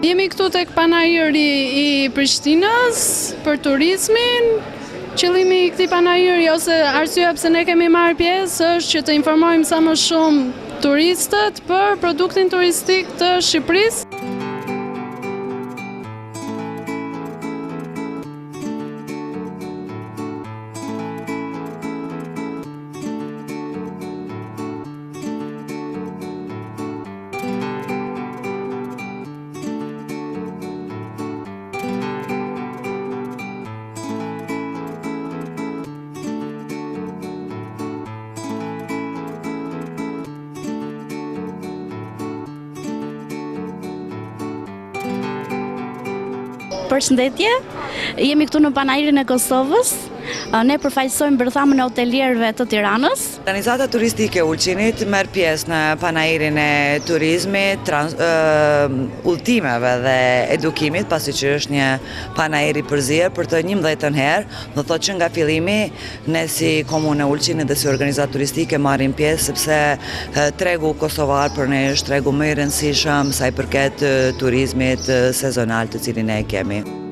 Jemi këtu tek panajiri i Prishtinës për turizmin. Qëllimi i këtij panajiri ose arsyeja pse ne kemi marrë pjesë është që të informojmë sa më shumë turistët për produktin turistik të Shqipërisë. Përshëndetje, jemi këtu në panajirin e Kosovës. Ne përfaqësojmë bërthamën e hotelierëve të Tiranës. Organizata turistike e Ulqinit merr pjesë në panajirin e turizmit, udhëtimeve dhe edukimit, pasi që është një panajir i përzier për të 11 herë. Do thotë që nga fillimi ne si komunë e Ulqinit dhe si organizatë turistike marrim pjesë sepse tregu kosovar për ne është tregu më i rëndësishëm sa i përket turizmit sezonal të cilin ne kemi.